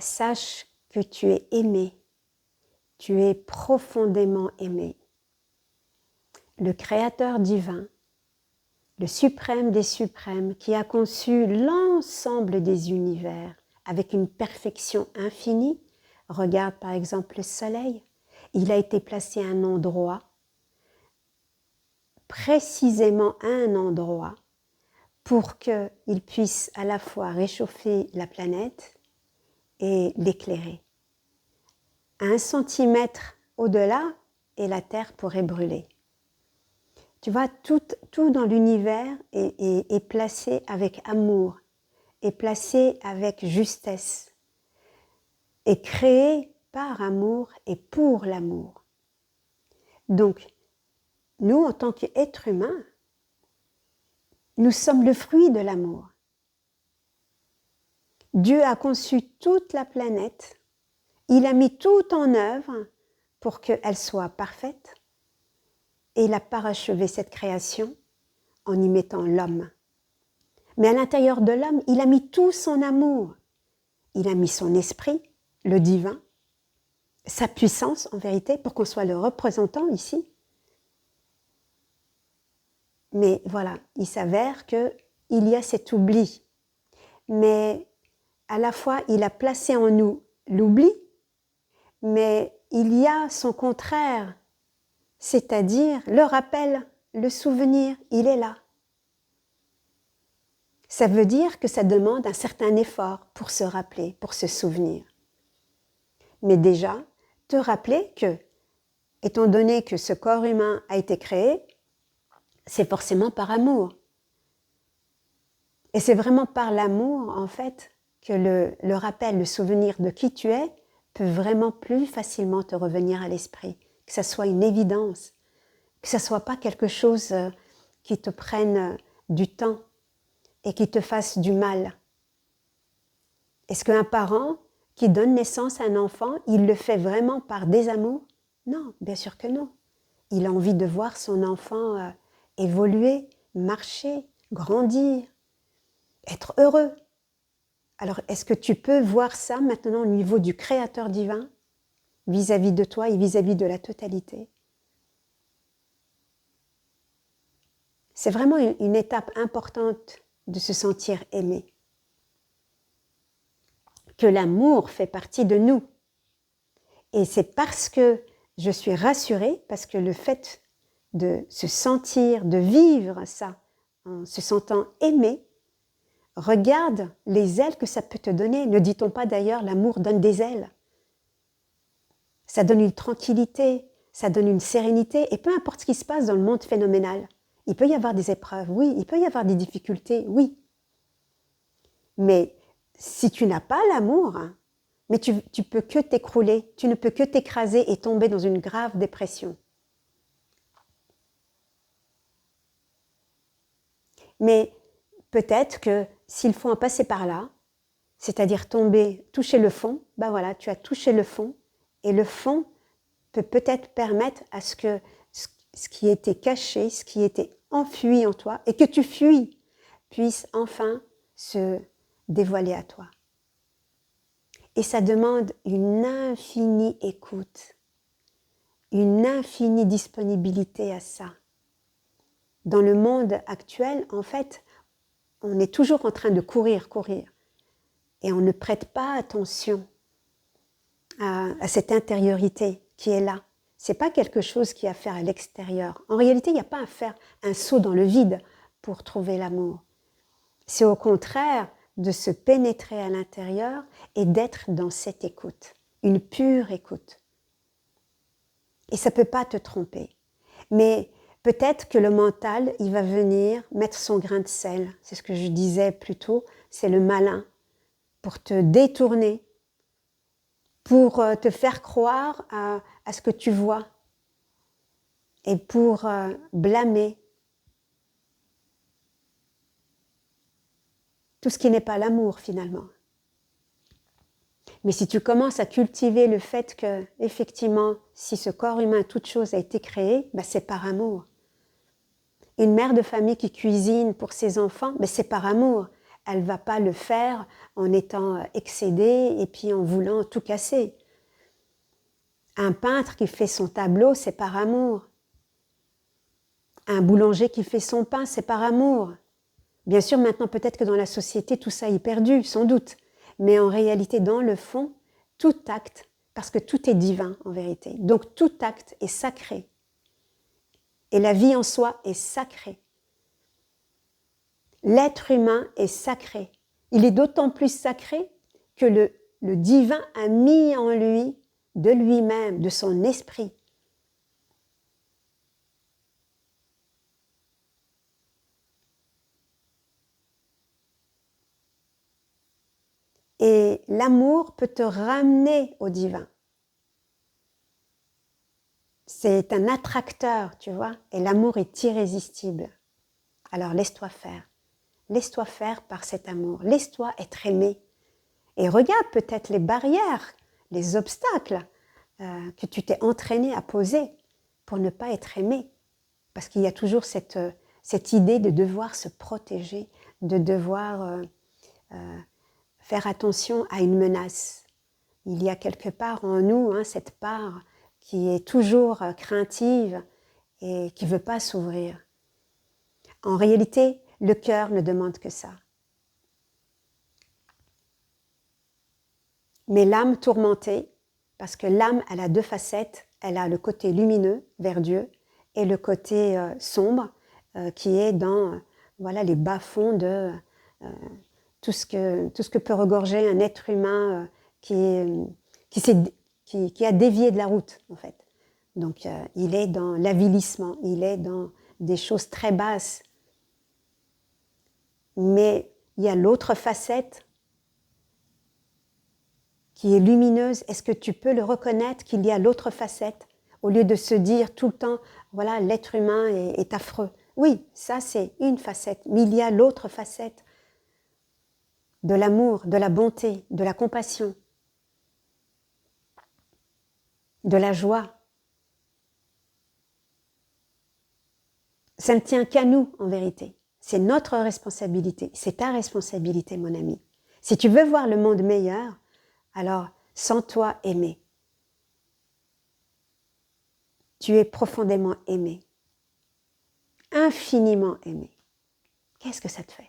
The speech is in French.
sache que tu es aimé, tu es profondément aimé. Le Créateur divin, le suprême des suprêmes, qui a conçu l'ensemble des univers avec une perfection infinie, regarde par exemple le soleil, il a été placé à un endroit, précisément à un endroit, pour qu'il puisse à la fois réchauffer la planète et l'éclairer. À 1 centimètre au-delà, et la Terre pourrait brûler. Tu vois, tout dans l'univers est placé avec amour, est placé avec justesse, est créé par amour et pour l'amour. Donc, nous, en tant qu'êtres humains, nous sommes le fruit de l'amour. Dieu a conçu toute la planète, il a mis tout en œuvre pour qu'elle soit parfaite, et il a parachevé cette création en y mettant l'homme. Mais à l'intérieur de l'homme, il a mis tout son amour. Il a mis son esprit, le divin, sa puissance en vérité, pour qu'on soit le représentant ici. Mais voilà, il s'avère qu'il y a cet oubli. Mais à la fois, il a placé en nous l'oubli, mais il y a son contraire, c'est-à-dire le rappel, le souvenir, il est là. Ça veut dire que ça demande un certain effort pour se rappeler, pour se souvenir. Mais déjà, te rappeler que, étant donné que ce corps humain a été créé, c'est forcément par amour. Et c'est vraiment par l'amour, en fait, que le rappel, le souvenir de qui tu es peut vraiment plus facilement te revenir à l'esprit. Que ça soit une évidence, que ça soit pas quelque chose qui te prenne du temps et qui te fasse du mal. Est-ce qu'un parent qui donne naissance à un enfant, il le fait vraiment par désamour? Non, bien sûr que non. Il a envie de voir son enfant évoluer, marcher, grandir, être heureux. Alors, est-ce que tu peux voir ça maintenant au niveau du Créateur divin, vis-à-vis de toi et vis-à-vis de la totalité? C'est vraiment une étape importante de se sentir aimé. Que l'amour fait partie de nous. Et c'est parce que je suis rassurée, parce que le fait de se sentir, de vivre ça, en se sentant aimé, regarde les ailes que ça peut te donner. Ne dit-on pas d'ailleurs, l'amour donne des ailes? Ça donne une tranquillité, ça donne une sérénité, et peu importe ce qui se passe dans le monde phénoménal. Il peut y avoir des épreuves, oui, il peut y avoir des difficultés, oui. Mais si tu n'as pas l'amour, mais tu peux que t'écrouler, tu ne peux que t'écraser et tomber dans une grave dépression. Mais peut-être que s'il faut en passer par là, c'est-à-dire tomber, toucher le fond, ben voilà, tu as touché le fond, et le fond peut peut-être permettre à ce que ce qui était caché, ce qui était enfui en toi, et que tu fuis, puisse enfin se dévoiler à toi. Et ça demande une infinie écoute, une infinie disponibilité à ça. Dans le monde actuel, en fait, on est toujours en train de courir, et on ne prête pas attention à cette intériorité qui est là. C'est pas quelque chose qui a à faire à l'extérieur. En réalité, il n'y a pas à faire un saut dans le vide pour trouver l'amour. C'est au contraire de se pénétrer à l'intérieur et d'être dans cette écoute, une pure écoute. Et ça ne peut pas te tromper. Mais peut-être que le mental, il va venir mettre son grain de sel. C'est ce que je disais plus tôt, c'est le malin, pour te détourner, pour te faire croire à ce que tu vois et pour blâmer tout ce qui n'est pas l'amour finalement. Mais si tu commences à cultiver le fait que, effectivement, si ce corps humain, toute chose a été créée, ben c'est par amour. Une mère de famille qui cuisine pour ses enfants, ben c'est par amour. elle va pas le faire en étant excédée et puis en voulant tout casser. Un peintre qui fait son tableau, c'est par amour. Un boulanger qui fait son pain, c'est par amour. Bien sûr, maintenant, peut-être que dans la société, tout ça est perdu, sans doute. Mais en réalité, dans le fond, tout acte, parce que tout est divin en vérité, donc tout acte est sacré. Et la vie en soi est sacrée. L'être humain est sacré. Il est d'autant plus sacré que le divin a mis en lui, de lui-même, de son esprit. Et l'amour peut te ramener au divin. C'est un attracteur, tu vois, et l'amour est irrésistible. Alors laisse-toi faire. Laisse-toi faire par cet amour. Laisse-toi être aimé. Et regarde peut-être les barrières, les obstacles que tu t'es entraîné à poser pour ne pas être aimé. Parce qu'il y a toujours cette idée de devoir se protéger, de devoir faire attention à une menace. Il y a quelque part en nous cette part qui est toujours craintive et qui ne veut pas s'ouvrir. En réalité, le cœur ne demande que ça. Mais l'âme tourmentée, parce que l'âme, elle a deux facettes, elle a le côté lumineux vers Dieu et le côté sombre qui est dans voilà, les bas-fonds de tout ce que peut regorger un être humain qui a dévié de la route, en fait. Donc, il est dans l'avilissement, il est dans des choses très basses. Mais il y a l'autre facette qui est lumineuse. Est-ce que tu peux le reconnaître qu'il y a l'autre facette au lieu de se dire tout le temps, voilà, l'être humain est affreux. Oui, ça c'est une facette, mais il y a l'autre facette de l'amour, de la bonté, de la compassion, de la joie. Ça ne tient qu'à nous, en vérité. C'est notre responsabilité. C'est ta responsabilité, mon ami. Si tu veux voir le monde meilleur, alors sens-toi aimé. Tu es profondément aimé. Infiniment aimé. Qu'est-ce que ça te fait ?